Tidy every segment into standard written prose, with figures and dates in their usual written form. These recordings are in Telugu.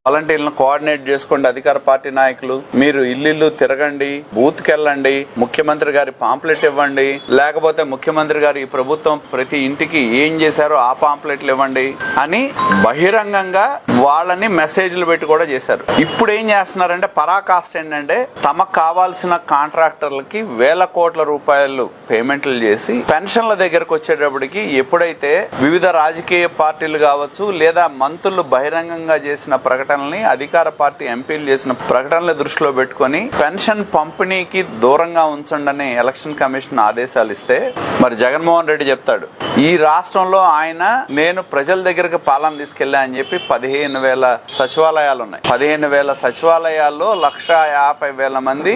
వాలంటీర్లను కోఆర్డినేట్ చేసుకోండి. అధికార పార్టీ నాయకులు మీరు ఇల్లు తిరగండి, బూత్ కి వెళ్ళండి, ముఖ్యమంత్రి గారి పాంప్లెట్ ఇవ్వండి, లేకపోతే ముఖ్యమంత్రి గారు ఈ ప్రభుత్వం ప్రతి ఇంటికి ఏం చేశారో ఆ పాంప్లెట్లు ఇవ్వండి అని బహిరంగంగా వాళ్ళని మెసేజ్లు పెట్టి కూడా చేశారు. ఇప్పుడు ఏం చేస్తున్నారంటే పరాకాష్ట ఏంటంటే తమకు కావాల్సిన కాంట్రాక్టర్లకి వేల కోట్ల రూపాయలు పేమెంట్లు చేసి పెన్షన్ల దగ్గరకు వచ్చేటప్పటికి ఎప్పుడైతే వివిధ రాజకీయ పార్టీలు కావచ్చు లేదా మంత్రులు బహిరంగంగా చేసిన ప్రకటనల్ని, అధికార పార్టీ ఎంపీలు చేసిన ప్రకటనలు దృష్టిలో పెట్టుకుని పెన్షన్ పంపిణీకి దూరంగా ఉంచండి అని ఎలక్షన్ కమిషన్ ఆదేశాలు ఇస్తే మరి జగన్మోహన్ రెడ్డి చెప్తాడు ఈ రాష్ట్రంలో ఆయన నేను ప్రజల దగ్గరకు పాలన తీసుకెళ్లా అని చెప్పి 15,000 సచివాలయాలు ఉన్నాయి. 15,000 సచివాలయాల్లో 150,000 మంది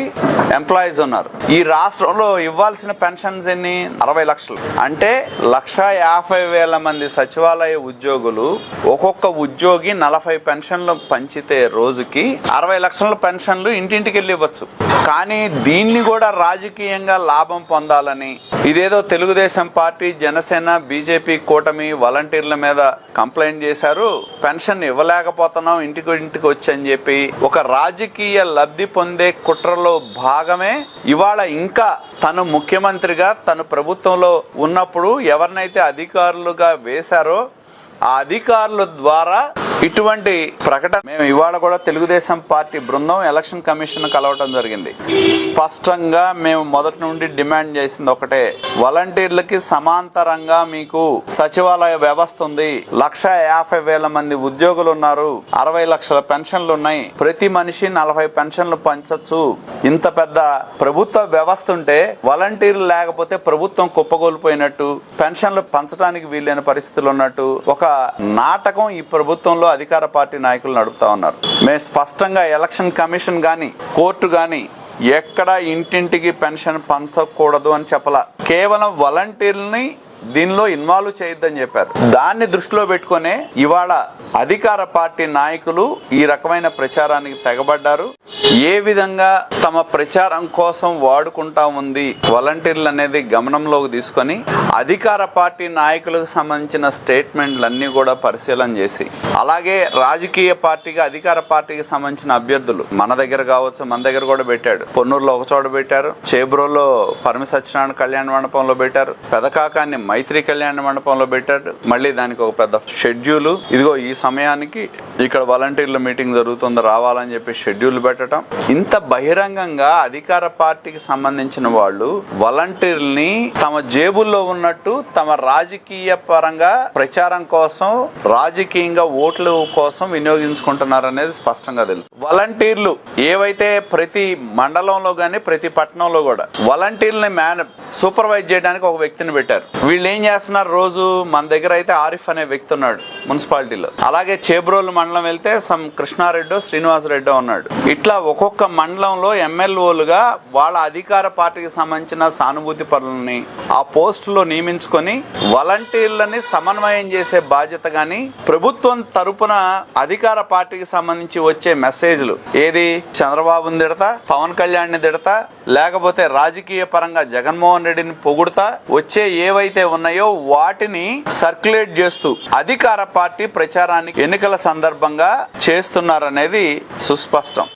ఎంప్లాయీస్ ఉన్నారు. ఈ రాష్ట్రంలో ఇవ్వాల్సిన పెన్షన్స్ ఎన్ని? 60 లక్షలు. అంటే 150,000 మంది సచివాలయ ఉద్యోగులు ఒక్కొక్క ఉద్యోగి 40 పెన్షన్లు పంచితే రోజుకి 60 లక్షల పెన్షన్లు ఇంటింటికి వెళ్ళి ఇవ్వచ్చు. కానీ దీన్ని కూడా రాజకీయంగా లాభం పొందాలని ఇదేదో తెలుగుదేశం పార్టీ, జనసేన, బీజేపీ కూటమి వాలంటీర్ల మీద కంప్లైంట్ చేశారు, పెన్షన్ ఇవ్వలేకపోతున్నాం ఇంటికి వచ్చి అని చెప్పి ఒక రాజకీయ లబ్ధి పొందే కుట్రలో భాగమే ఇవాళ ఇంకా తను ముఖ్యమంత్రిగా తను ప్రభుత్వంలో ఉన్నప్పుడు ఎవరినైతే అధికారులుగా వేశారో ఆ అధికారుల ద్వారా ఇటువంటి ప్రకటన. మేము ఇవాళ కూడా తెలుగుదేశం పార్టీ బృందం ఎలక్షన్ కమిషన్ కలవటం జరిగింది. స్పష్టంగా మేము మొదటి నుండి డిమాండ్ చేసింది ఒకటే, వాలంటీర్లకి సమాంతరంగా మీకు సచివాలయ వ్యవస్థ ఉంది, 150,000 మంది ఉద్యోగులు ఉన్నారు, 60 లక్షల పెన్షన్లు ఉన్నాయి, ప్రతి మనిషి 40 పెన్షన్లు పంచచ్చు. ఇంత పెద్ద ప్రభుత్వ వ్యవస్థ ఉంటే వాలంటీర్లు లేకపోతే ప్రభుత్వం కుప్పగోల్పోయినట్టు, పెన్షన్లు పంచడానికి వీలైన పరిస్థితులు ఉన్నట్టు ఒక నాటకం ఈ ప్రభుత్వంలో అధికార పార్టీ నాయకులు నడుపుతా ఉన్నారు. మేము స్పష్టంగా ఎలక్షన్ కమిషన్ గాని కోర్టు గాని ఎక్కడ ఇంటింటికి పెన్షన్ పంచకూడదు అని చెప్పలా, కేవలం వాలంటీర్లని దీనిలో ఇన్వాల్వ్ చేయొద్దని చెప్పారు. దాన్ని దృష్టిలో పెట్టుకునే ఇవాళ అధికార పార్టీ నాయకులు ఈ రకమైన ప్రచారానికి తెగబడ్డారు. ఏ విధంగా తమ ప్రచారం కోసం వాడుకుంటా ఉంది వాలంటీర్లు అనేది గమనంలోకి తీసుకొని అధికార పార్టీ నాయకులకు సంబంధించిన స్టేట్మెంట్లన్నీ కూడా పరిశీలన చేసి, అలాగే రాజకీయ పార్టీగా అధికార పార్టీకి సంబంధించిన అభ్యర్థులు మన దగ్గర కావచ్చు, మన దగ్గర కూడా పెట్టాడు. పొన్నూరులో ఒక చోట పెట్టారు, చేబ్రోలో పరమ సత్యనారాయణ కళ్యాణ మండపంలో పెట్టారు, పెదకాకాన్ని మైత్రి కళ్యాణ మండపంలో పెట్టాడు. మళ్ళీ దానికి ఒక పెద్ద షెడ్యూల్, ఇదిగో ఈ సమయానికి ఇక్కడ వాలంటీర్ల మీటింగ్ జరుగుతుంది రావాలని చెప్పి షెడ్యూల్ పెట్టడం. ఇంత బహిరంగంగా అధికార పార్టీకి సంబంధించిన వాళ్ళు వాలంటీర్ని తమ జేబుల్లో ఉన్నట్టు తమ రాజకీయ పరంగా ప్రచారం కోసం, రాజకీయంగా ఓట్ల కోసం వినియోగించుకుంటున్నారు అనేది స్పష్టంగా తెలుసు. వాలంటీర్లు ఏవైతే ప్రతి మండలంలో గానీ ప్రతి పట్టణంలో కూడా వాలంటీర్ని సూపర్వైజ్ చేయడానికి ఒక వ్యక్తిని పెట్టారు. వీళ్ళు ఏం చేస్తున్నారు, రోజు మన దగ్గర అయితే ఆరిఫ్ అనే వ్యక్తి ఉన్నాడు మున్సిపాలిటీలో, అలాగే చేబ్రోలు మండలం వెళ్తే కృష్ణారెడ్డో శ్రీనివాసరెడ్డో ఉన్నాడు. ఇట్లా ఒక్కొక్క మండలంలో ఎమ్మెల్యేలుగా వాళ్ళ అధికార పార్టీకి సంబంధించిన సానుభూతి పరులని ఆ పోస్టులో నియమించుకొని వాలంటీర్లని సమన్వయం చేసే బాధ్యత గాని, ప్రభుత్వం తరపున అధికార పార్టీకి సంబంధించి వచ్చే మెసేజ్లు ఏది చంద్రబాబుని తిడతా, పవన్ కళ్యాణ్ ని తిడతా, లేకపోతే రాజకీయ పరంగా జగన్మోహన్ రెడ్డిని పొగుడుతా వచ్చే ఏవైతే ఉన్నాయో వాటిని సర్క్యులేట్ చేస్తూ అధికార పార్టీ ప్రచారానికి ఎన్నికల సందర్భంగా చేస్తున్నారనేది సుస్పష్టం.